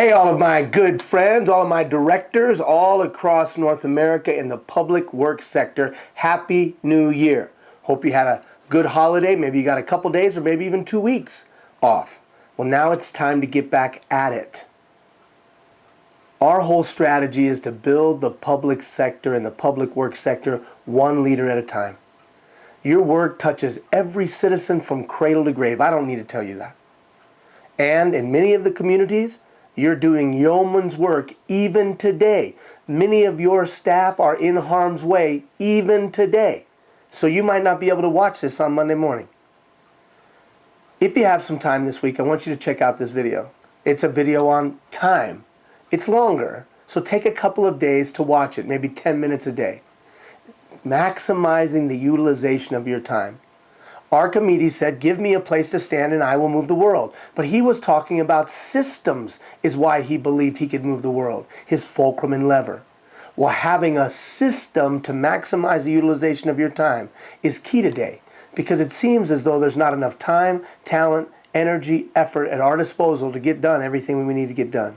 Hey, all of my good friends, all of my directors, all across North America in the public works sector, Happy New Year. Hope you had a good holiday. Maybe you got a couple days or maybe even 2 weeks off. Well, now it's time to get back at it. Our whole strategy is to build the public sector and the public works sector one leader at a time. Your work touches every citizen from cradle to grave. I don't need to tell you that. And in many of the communities, you're doing yeoman's work even today. Many of your staff are in harm's way even today. So you might not be able to watch this on Monday morning. If you have some time this week, I want you to check out this video. It's a video on time. It's longer, so take a couple of days to watch it, maybe 10 minutes a day. Maximizing the utilization of your time. Archimedes said, "Give me a place to stand and I will move the world." But he was talking about systems is why he believed he could move the world, his fulcrum and lever. Well, having a system to maximize the utilization of your time is key today, because it seems as though there's not enough time, talent, energy, effort at our disposal to get done everything we need to get done.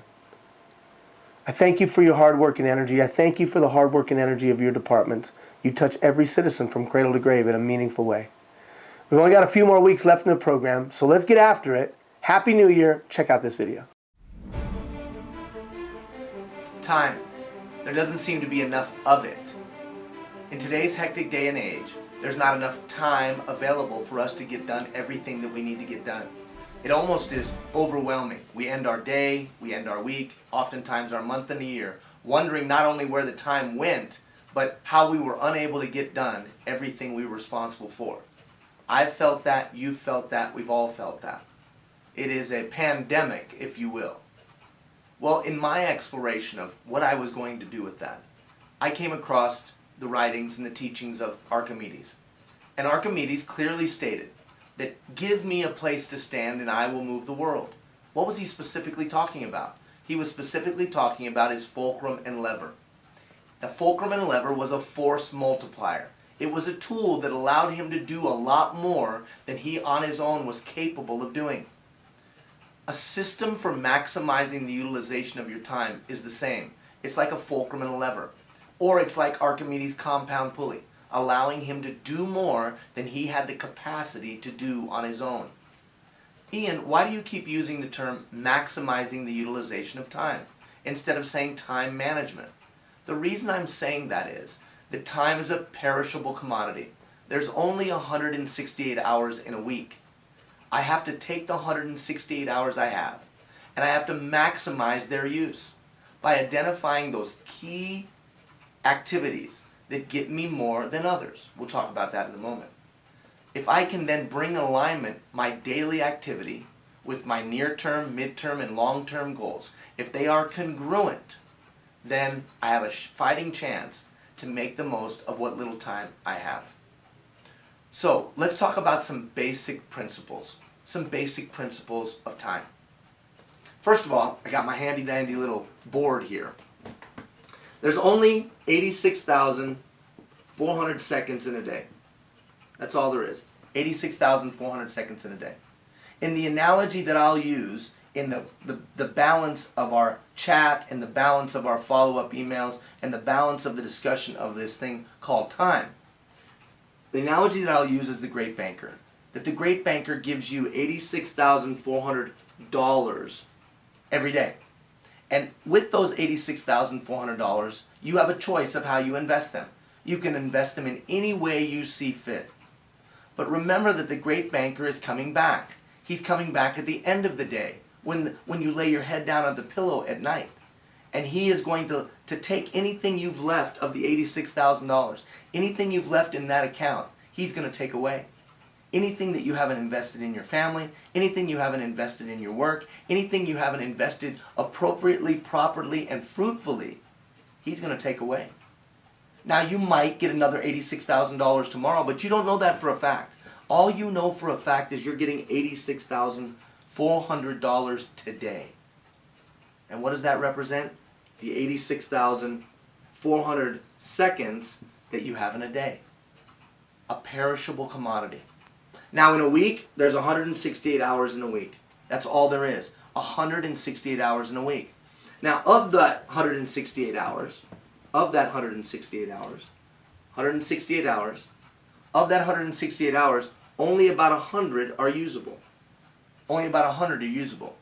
I thank you for your hard work and energy. I thank you for the hard work and energy of your departments. You touch every citizen from cradle to grave in a meaningful way. We've only got a few more weeks left in the program, so let's get after it. Happy New Year. Check out this video. Time. There doesn't seem to be enough of it. In today's hectic day and age, there's not enough time available for us to get done everything that we need to get done. It almost is overwhelming. We end our day, we end our week, oftentimes our month and a year, wondering not only where the time went, but how we were unable to get done everything we were responsible for. I've felt that, you've felt that, we've all felt that. It is a pandemic, if you will. Well, in my exploration of what I was going to do with that, I came across the writings and the teachings of Archimedes. And Archimedes clearly stated that give me a place to stand and I will move the world. What was he specifically talking about? He was specifically talking about his fulcrum and lever. The fulcrum and lever was a force multiplier. It was a tool that allowed him to do a lot more than he on his own was capable of doing. A system for maximizing the utilization of your time is the same. It's like a fulcrum and a lever. Or it's like Archimedes' compound pulley, allowing him to do more than he had the capacity to do on his own. Ian, why do you keep using the term maximizing the utilization of time instead of saying time management? The reason I'm saying that is that time is a perishable commodity. There's only 168 hours in a week. I have to take the 168 hours I have, and I have to maximize their use by identifying those key activities that get me more than others. We'll talk about that in a moment. If I can then bring in alignment my daily activity with my near-term, mid-term, and long-term goals, if they are congruent, then I have a fighting chance to make the most of what little time I have. So let's talk about some basic principles of time. First of all, I got my handy dandy little board here. There's only 86,400 seconds in a day. That's all there is. 86,400 seconds in a day. In the analogy that I'll use in the balance of our chat and the balance of our follow-up emails and the balance of the discussion of this thing called time, the analogy that I'll use is the great banker. That the great banker gives you $86,400 every day. And with those $86,400, you have a choice of how you invest them. You can invest them in any way you see fit. But remember that the great banker is coming back. He's coming back at the end of the day, when you lay your head down on the pillow at night. And he is going to take anything you've left of the $86,000, anything you've left in that account, he's going to take away. Anything that you haven't invested in your family, anything you haven't invested in your work, anything you haven't invested appropriately, properly, and fruitfully, he's going to take away. Now, you might get another $86,000 tomorrow, but you don't know that for a fact. All you know for a fact is you're getting $86,400 today. And what does that represent? The 86,400 seconds that you have in a day. A perishable commodity. Now in a week, there's 168 hours in a week. That's all there is. 168 hours in a week. Now, of that 168 hours, of that 168 hours, only about 100 are usable. Only about 100 are usable.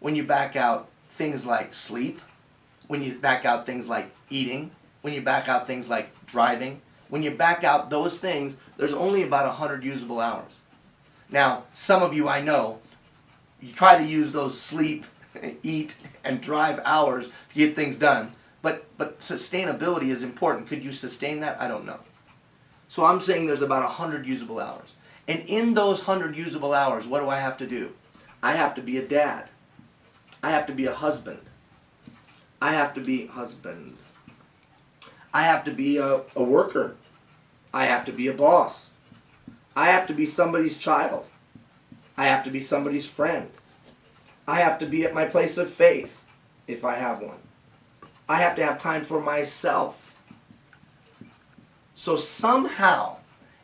When you back out things like sleep, when you back out things like eating, when you back out things like driving, when you back out those things, there's only about 100 usable hours. Now, some of you I know, you try to use those sleep, eat, and drive hours to get things done, but sustainability is important. Could you sustain that? I don't know. So I'm saying there's about 100 usable hours. And in those 100 usable hours, what do I have to do? I have to be a dad. I have to be a husband. I have to be a worker. I have to be a boss. I have to be somebody's child. I have to be somebody's friend. I have to be at my place of faith, if I have one. I have to have time for myself. So somehow,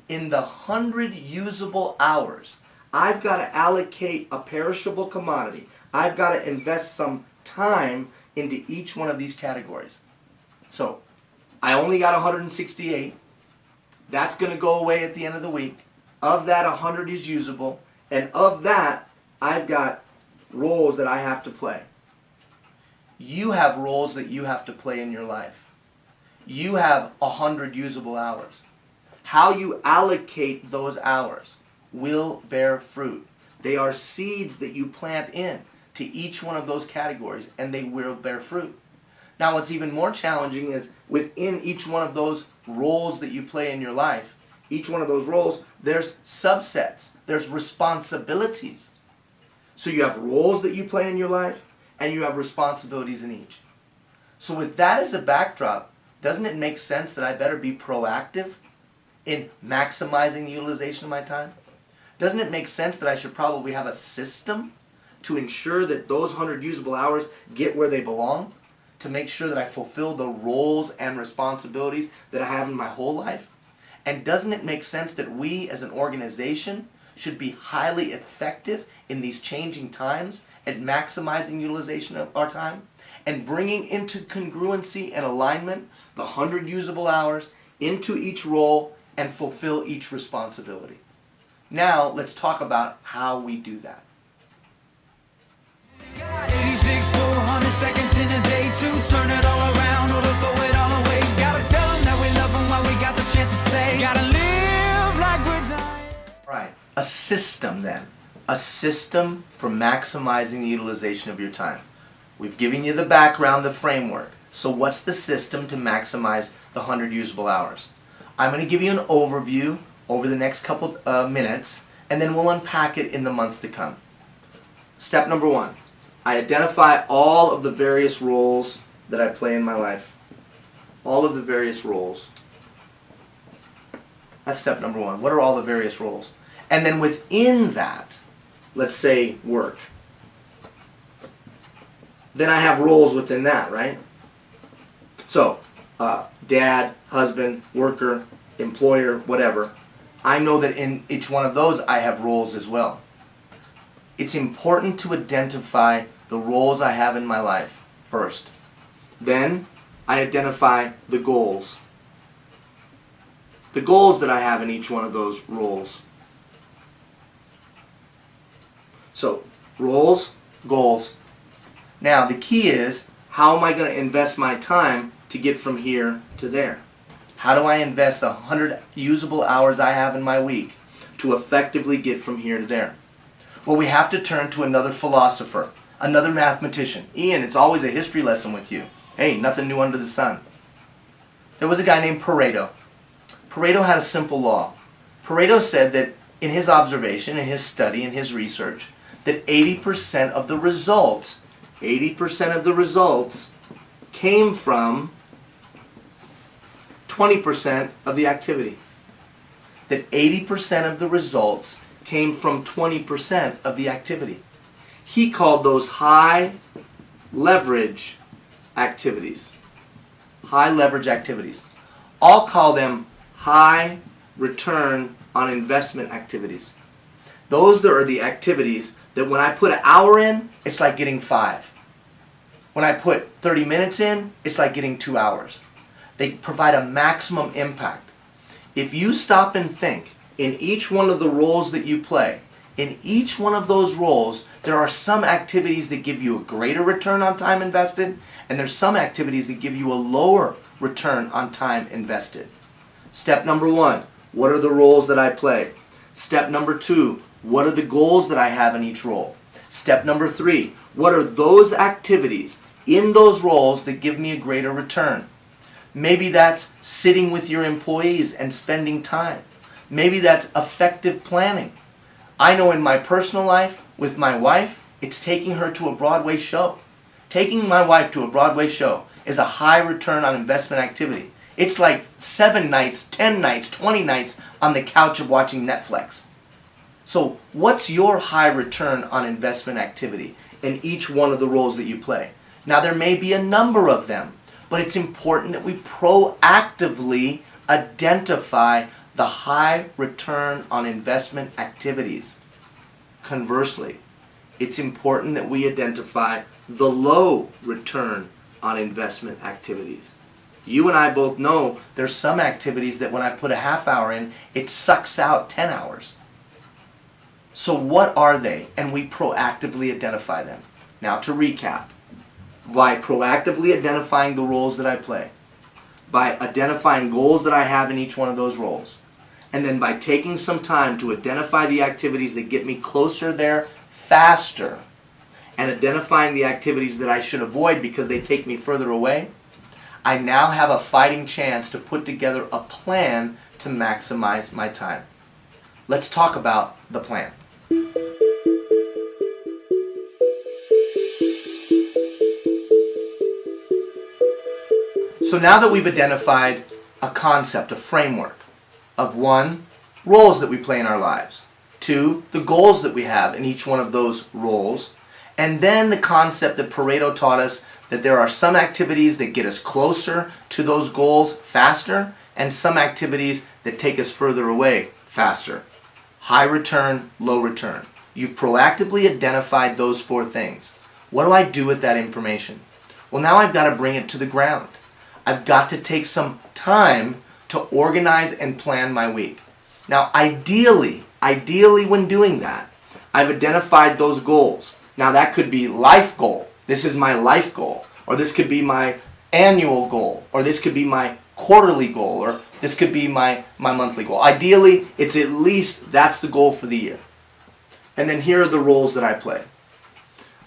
in the 100 usable hours, I've got to allocate a perishable commodity. I've got to invest some time into each one of these categories. So, I only got 168. That's going to go away at the end of the week. Of that, 100 is usable. And of that, I've got roles that I have to play. You have roles that you have to play in your life. You have 100 usable hours. How you allocate those hours will bear fruit. They are seeds that you plant in to each one of those categories, and they will bear fruit. Now, what's even more challenging is within each one of those roles that you play in your life, each one of those roles, there's subsets, there's responsibilities. So you have roles that you play in your life, and you have responsibilities in each. So with that as a backdrop, doesn't it make sense that I better be proactive in maximizing the utilization of my time? Doesn't it make sense that I should probably have a system to ensure that those 100 usable hours get where they belong? To make sure that I fulfill the roles and responsibilities that I have in my whole life? And doesn't it make sense that we as an organization should be highly effective in these changing times at maximizing utilization of our time and bringing into congruency and alignment the 100 usable hours into each role and fulfill each responsibility? Now, let's talk about how we do that. 86 to 100 seconds in a day to turn it all around or to throw it all away. Gotta tell them that we love them while we got the chance to say. Gotta live like we're dying. Right. A system then. A system for maximizing the utilization of your time. We've given you the background, the framework. So what's the system to maximize the 100 usable hours? I'm going to give you an overview over the next couple minutes, and then we'll unpack it in the months to come. Step number 1. I identify all of the various roles that I play in my life. All of the various roles. That's step number 1. What are all the various roles? And then within that, let's say work. Then I have roles within that, right? So, dad, husband, worker, employer, whatever. I know that in each one of those I have roles as well. It's important to identify the roles I have in my life first. Then I identify the goals. The goals that I have in each one of those roles. So, roles, goals. Now, the key is, how am I going to invest my time to get from here to there? How do I invest the 100 usable hours I have in my week to effectively get from here to there? Well, we have to turn to another philosopher, another mathematician. Ian, it's always a history lesson with you. Hey, nothing new under the sun. There was a guy named Pareto. Pareto had a simple law. Pareto said that in his observation, in his study, in his research, that 80% of the results came from 20% of the activity. That 80% of the results came from 20% of the activity. He called those high leverage activities. High leverage activities. I'll call them high return on investment activities. Those are the activities that when I put an hour in, it's like getting 5. When I put 30 minutes in, it's like getting 2 hours. They provide a maximum impact. If you stop and think, in each one of the roles that you play, in each one of those roles, there are some activities that give you a greater return on time invested, and there's some activities that give you a lower return on time invested. Step number 1, what are the roles that I play? Step number 2, what are the goals that I have in each role? Step number 3, what are those activities in those roles that give me a greater return? Maybe that's sitting with your employees and spending time. Maybe that's effective planning. I know in my personal life, with my wife, it's taking her to a Broadway show. Taking my wife to a Broadway show is a high return on investment activity. It's like 7 nights, 10 nights, 20 nights on the couch of watching Netflix. So what's your high return on investment activity in each one of the roles that you play? Now there may be a number of them, but it's important that we proactively identify the high return on investment activities. Conversely, it's important that we identify the low return on investment activities. You and I both know there's some activities that when I put a half hour in, it sucks out 10 hours. So what are they? And we proactively identify them. Now to recap, by proactively identifying the roles that I play, by identifying goals that I have in each one of those roles, and then by taking some time to identify the activities that get me closer there faster, and identifying the activities that I should avoid because they take me further away, I now have a fighting chance to put together a plan to maximize my time. Let's talk about the plan. So now that we've identified a concept, a framework of 1, roles that we play in our lives, 2, the goals that we have in each one of those roles, and then the concept that Pareto taught us that there are some activities that get us closer to those goals faster and some activities that take us further away faster. High return, low return. You've proactively identified those 4 things. What do I do with that information? Well, now I've got to bring it to the ground. I've got to take some time to organize and plan my week. Now, ideally when doing that, I've identified those goals. Now, that could be life goal. This is my life goal. Or this could be my annual goal. Or this could be my quarterly goal. Or this could be my monthly goal. Ideally, it's at least that's the goal for the year. And then here are the roles that I play.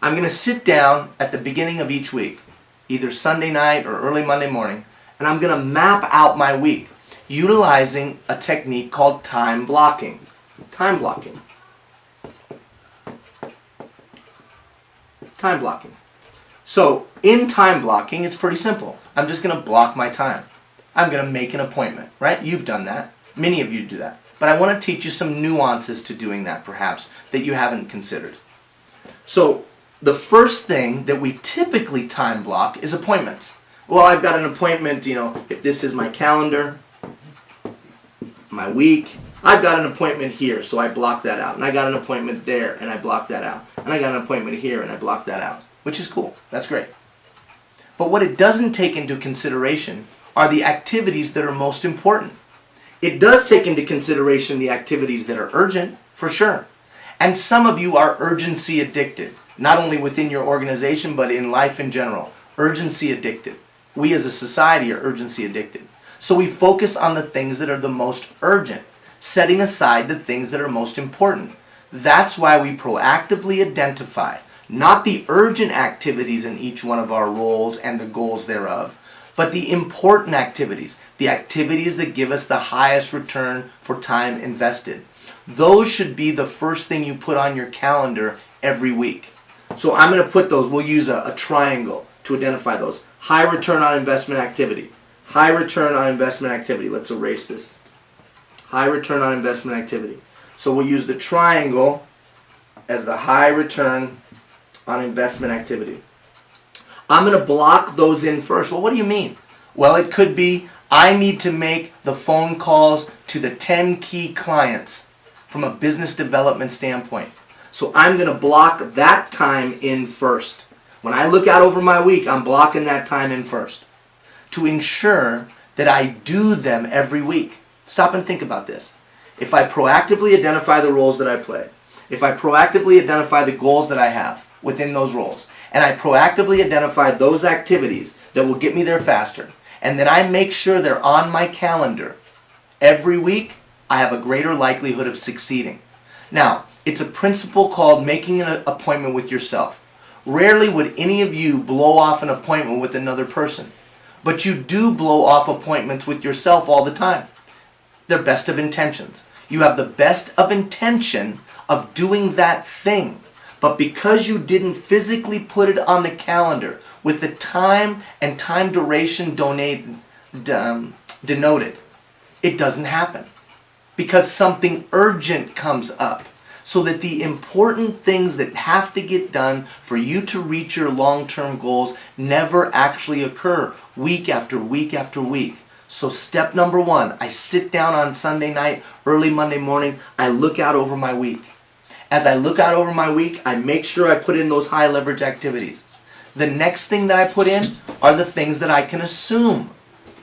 I'm going to sit down at the beginning of each week, either Sunday night or early Monday morning, and I'm going to map out my week utilizing a technique called time blocking. Time blocking. Time blocking. So in time blocking, it's pretty simple. I'm just going to block my time. I'm going to make an appointment, right? You've done that. Many of you do that. But I want to teach you some nuances to doing that, perhaps, that you haven't considered. So the first thing that we typically time block is appointments. Well, I've got an appointment, if this is my calendar, my week, I've got an appointment here, so I block that out. And I got an appointment there, and I block that out. And I got an appointment here, and I block that out. Which is cool. That's great. But what it doesn't take into consideration are the activities that are most important. It does take into consideration the activities that are urgent, for sure. And some of you are urgency addicted, not only within your organization, but in life in general. Urgency addicted. We as a society are urgency addicted. So we focus on the things that are the most urgent, setting aside the things that are most important. That's why we proactively identify not the urgent activities in each one of our roles and the goals thereof, but the important activities, the activities that give us the highest return for time invested. Those should be the first thing you put on your calendar every week. So I'm going to put those, we'll use a triangle to identify those. High return on investment activity. High return on investment activity. Let's erase this. High return on investment activity. So we'll use the triangle as the high return on investment activity. I'm going to block those in first. Well, what do you mean? Well, it could be I need to make the phone calls to the 10 key clients from a business development standpoint. So I'm going to block that time in first. When I look out over my week, I'm blocking that time in first to ensure that I do them every week. Stop and think about this. If I proactively identify the roles that I play, if I proactively identify the goals that I have within those roles, and I proactively identify those activities that will get me there faster, and then I make sure they're on my calendar every week, I have a greater likelihood of succeeding. Now, it's a principle called making an appointment with yourself. Rarely would any of you blow off an appointment with another person, but you do blow off appointments with yourself all the time. They're best of intentions. You have the best of intention of doing that thing, but because you didn't physically put it on the calendar with the time and time duration denoted, it doesn't happen because something urgent comes up. So that the important things that have to get done for you to reach your long-term goals never actually occur week after week after week. So step number one, I sit down on Sunday night, early Monday morning, I look out over my week. As I look out over my week, I make sure I put in those high leverage activities. The next thing that I put in are the things that I can assume.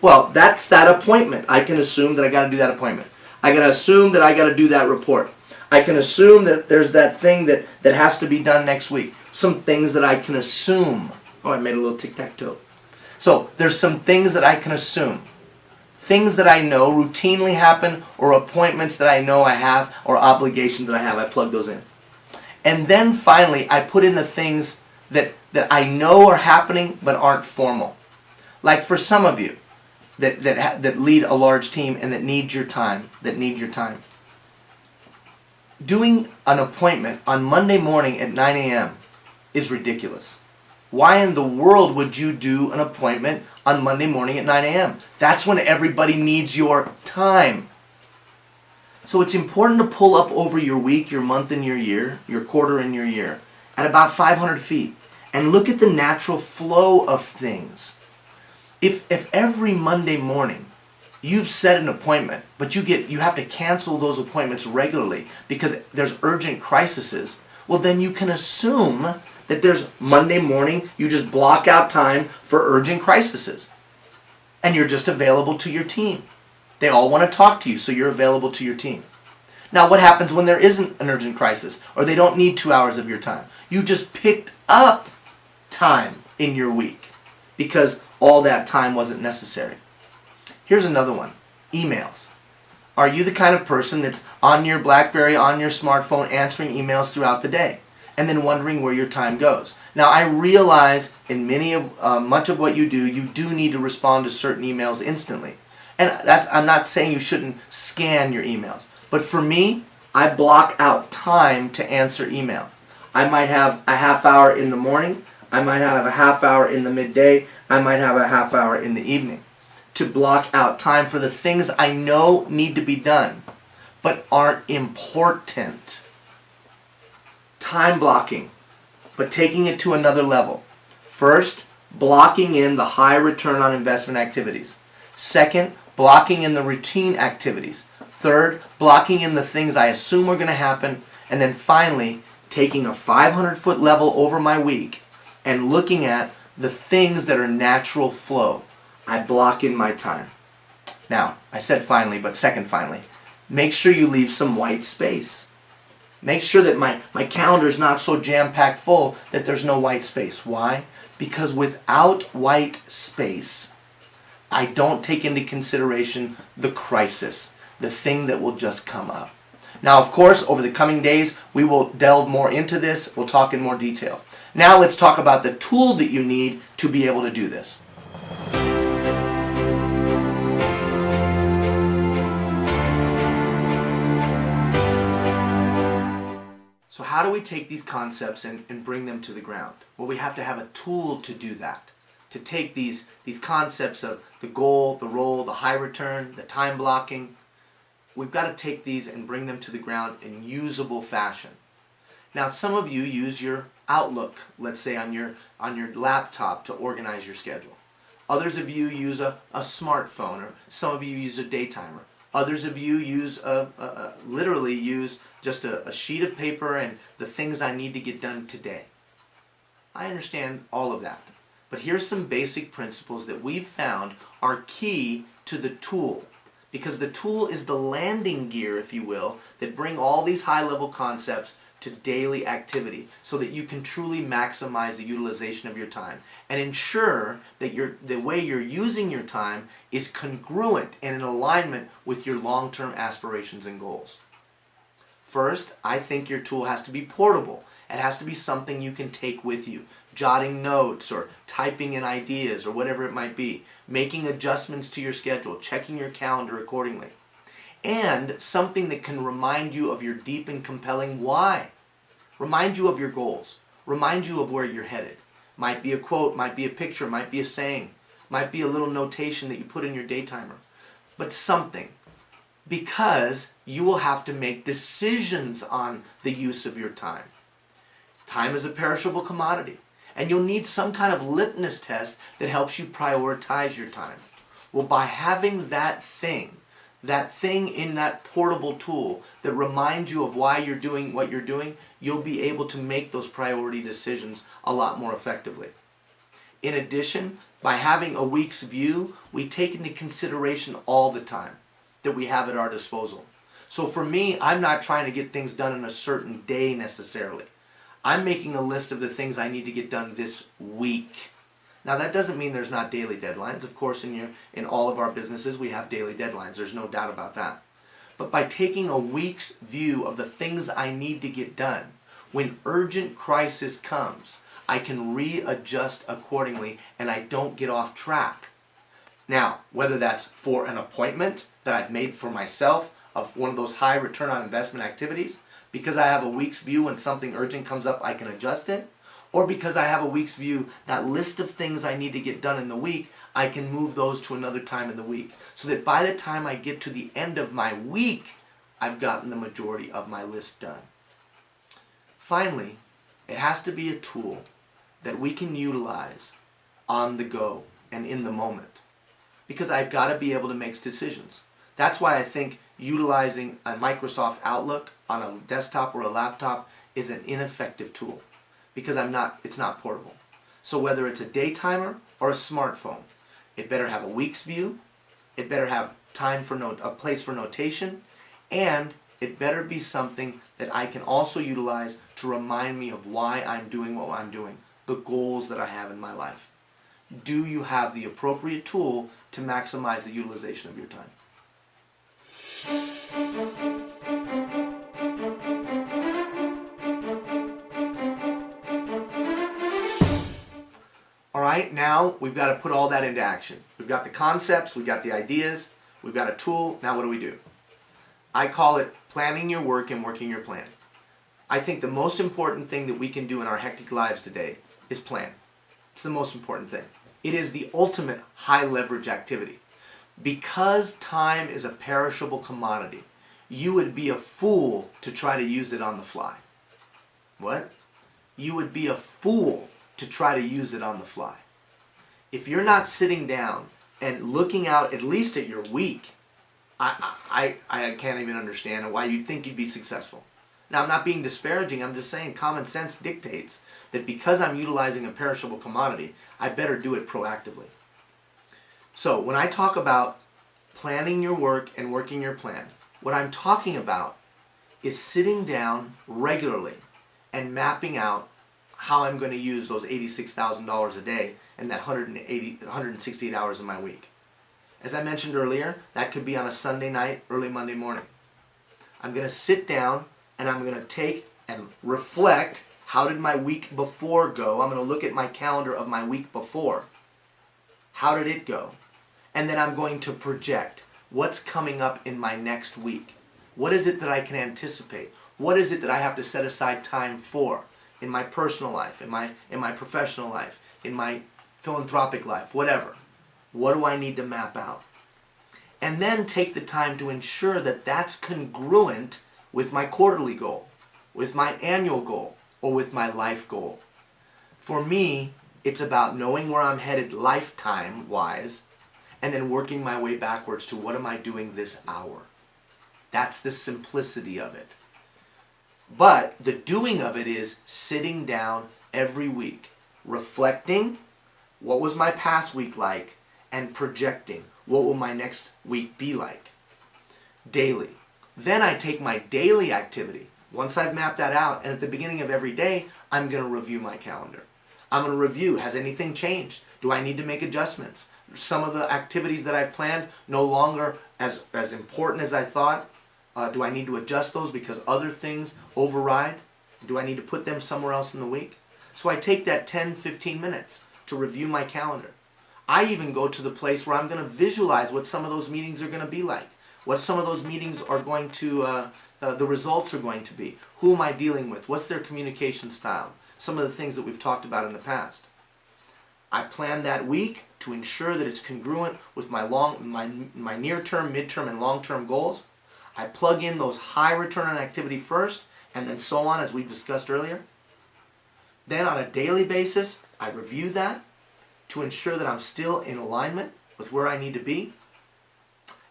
Well, that's that appointment. I can assume that I got to do that appointment. I got to assume that I got to do that report. I can assume that there's that thing that has to be done next week. Some things that I can assume. Oh, I made a little tic-tac-toe. So there's some things that I can assume. Things that I know routinely happen, or appointments that I know I have, or obligations that I have. I plug those in. And then finally, I put in the things that I know are happening but aren't formal. Like for some of you that lead a large team and that need your time, doing an appointment on Monday morning at 9 a.m. is ridiculous. Why in the world would you do an appointment on Monday morning at 9 a.m.? That's when everybody needs your time. So it's important to pull up over your week, your month, and your year, your quarter and your year, at about 500 feet and look at the natural flow of things. If every Monday morning you've set an appointment, but you have to cancel those appointments regularly because there's urgent crises, well then you can assume that there's Monday morning, you just block out time for urgent crises. And you're just available to your team. They all want to talk to you, so you're available to your team. Now what happens when there isn't an urgent crisis, or they don't need 2 hours of your time? You just picked up time in your week because all that time wasn't necessary. Here's another one. Emails. Are you the kind of person that's on your BlackBerry, on your smartphone, answering emails throughout the day and then wondering where your time goes? Now, I realize in much of what you do need to respond to certain emails instantly. And I'm not saying you shouldn't scan your emails. But for me, I block out time to answer email. I might have a half hour in the morning. I might have a half hour in the midday. I might have a half hour in the evening to block out time for the things I know need to be done, but aren't important. Time blocking, but taking it to another level. First, blocking in the high return on investment activities. Second, blocking in the routine activities. Third, blocking in the things I assume are going to happen. And then finally, taking a 500-foot level over my week and looking at the things that are natural flow. I block in my time. Now, I said finally, but second finally, make sure you leave some white space. Make sure that my calendar is not so jam-packed full that there's no white space. Why? Because without white space, I don't take into consideration the crisis, the thing that will just come up. Now, of course, over the coming days, we will delve more into this. We'll talk in more detail. Now let's talk about the tool that you need to be able to do this. So how do we take these concepts and bring them to the ground? Well, we have to have a tool to do that. To take these concepts of the goal, the role, the high return, the time blocking, we've got to take these and bring them to the ground in usable fashion. Now, some of you use your Outlook, let's say on your laptop, to organize your schedule. Others of you use a smartphone, or some of you use a day timer. Others of you use literally use just a sheet of paper and the things I need to get done today. I understand all of that. But here's some basic principles that we've found are key to the tool. Because the tool is the landing gear, if you will, that bring all these high-level concepts to daily activity so that you can truly maximize the utilization of your time and ensure that the way you're using your time is congruent and in alignment with your long-term aspirations and goals. First, I think your tool has to be portable. It has to be something you can take with you, jotting notes or typing in ideas or whatever it might be, making adjustments to your schedule, checking your calendar accordingly, and something that can remind you of your deep and compelling why. Remind you of your goals. Remind you of where you're headed. Might be a quote, might be a picture, might be a saying, might be a little notation that you put in your day timer, but something. Because you will have to make decisions on the use of your time. Time is a perishable commodity, and you'll need some kind of litmus test that helps you prioritize your time. Well, by having that thing in that portable tool that reminds you of why you're doing what you're doing, you'll be able to make those priority decisions a lot more effectively. In addition, by having a week's view, we take into consideration all the time that we have at our disposal. So for me, I'm not trying to get things done in a certain day necessarily. I'm making a list of the things I need to get done this week. Now that doesn't mean there's not daily deadlines. Of course, in all of our businesses we have daily deadlines. There's no doubt about that. But by taking a week's view of the things I need to get done, when urgent crisis comes, I can readjust accordingly and I don't get off track. Now, whether that's for an appointment that I've made for myself of one of those high return on investment activities, because I have a week's view when something urgent comes up, I can adjust it. Or because I have a week's view, that list of things I need to get done in the week, I can move those to another time in the week. So that by the time I get to the end of my week, I've gotten the majority of my list done. Finally, it has to be a tool that we can utilize on the go and in the moment. Because I've got to be able to make decisions. That's why I think utilizing a Microsoft Outlook on a desktop or a laptop is an ineffective tool. Because it's not portable. So whether it's a day timer or a smartphone, it better have a week's view, it better have a place for notation, and it better be something that I can also utilize to remind me of why I'm doing what I'm doing, the goals that I have in my life. Do you have the appropriate tool to maximize the utilization of your time? Alright, now we've got to put all that into action. We've got the concepts, we've got the ideas, we've got a tool. Now what do we do? I call it planning your work and working your plan. I think the most important thing that we can do in our hectic lives today is plan. It's the most important thing. It is the ultimate high leverage activity. Because time is a perishable commodity, you would be a fool to try to use it on the fly. What? You would be a fool to try to use it on the fly. If you're not sitting down and looking out at least at your week, I can't even understand why you'd think you'd be successful. Now, I'm not being disparaging. I'm just saying common sense dictates that because I'm utilizing a perishable commodity, I better do it proactively. So when I talk about planning your work and working your plan, what I'm talking about is sitting down regularly and mapping out how I'm going to use those $86,000 a day and that 168 hours in my week. As I mentioned earlier, that could be on a Sunday night, early Monday morning. I'm going to sit down and I'm going to take and reflect, how did my week before go? I'm going to look at my calendar of my week before. How did it go? And then I'm going to project what's coming up in my next week. What is it that I can anticipate? What is it that I have to set aside time for in my personal life, in my professional life, in my philanthropic life, whatever? What do I need to map out? And then take the time to ensure that that's congruent with my quarterly goal, with my annual goal, or with my life goal. For me, it's about knowing where I'm headed lifetime-wise, and then working my way backwards to what am I doing this hour. That's the simplicity of it. But the doing of it is sitting down every week, reflecting, what was my past week like, and projecting, what will my next week be like, daily. Then I take my daily activity. Once I've mapped that out, and at the beginning of every day, I'm going to review my calendar. I'm going to review, has anything changed? Do I need to make adjustments? Some of the activities that I've planned no longer as important as I thought. Do I need to adjust those because other things override? Do I need to put them somewhere else in the week? So I take that 10-15 minutes to review my calendar. I even go to the place where I'm going to visualize what some of those meetings are going to be like, what some of those meetings are going to, the results are going to be. Who am I dealing with? What's their communication style? Some of the things that we've talked about in the past. I plan that week to ensure that it's congruent with my near-term, mid-term, and long-term goals. I plug in those high return on activity first, and then so on, as we discussed earlier. Then on a daily basis, I review that to ensure that I'm still in alignment with where I need to be.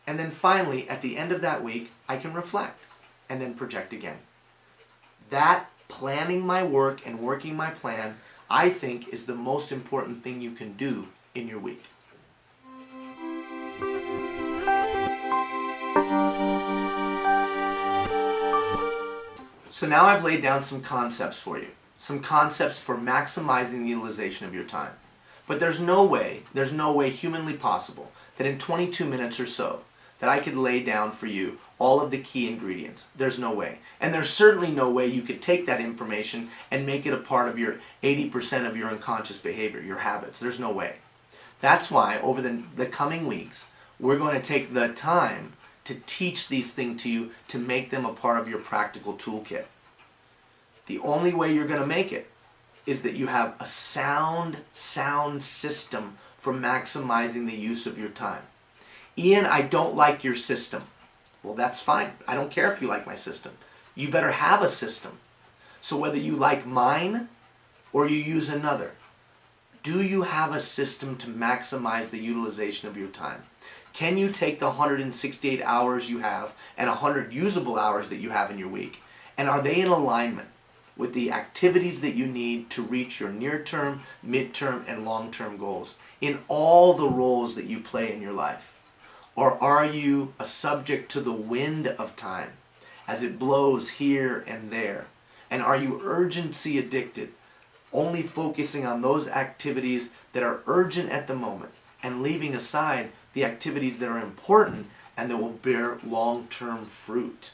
And then finally, at the end of that week, I can reflect and then project again. That planning my work and working my plan, I think, is the most important thing you can do in your week. So now I've laid down some concepts for you. Some concepts for maximizing the utilization of your time. But there's no way humanly possible that in 22 minutes or so that I could lay down for you all of the key ingredients. There's no way. And there's certainly no way you could take that information and make it a part of your 80% of your unconscious behavior, your habits. There's no way. That's why over the coming weeks, we're going to take the time to teach these things to you to make them a part of your practical toolkit. The only way you're going to make it is that you have a sound system for maximizing the use of your time. Ian, I don't like your system. Well, that's fine. I don't care if you like my system. You better have a system. So whether you like mine or you use another, do you have a system to maximize the utilization of your time? Can you take the 168 hours you have and 100 usable hours that you have in your week, and are they in alignment with the activities that you need to reach your near-term, mid-term, and long-term goals in all the roles that you play in your life? Or are you a subject to the wind of time as it blows here and there? And are you urgency addicted, only focusing on those activities that are urgent at the moment and leaving aside the activities that are important and that will bear long-term fruit?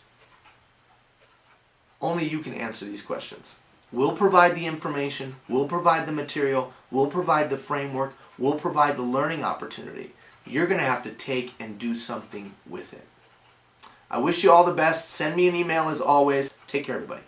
Only you can answer these questions. We'll provide the information, we'll provide the material, we'll provide the framework, we'll provide the learning opportunity. You're going to have to take and do something with it. I wish you all the best. Send me an email as always. Take care, everybody.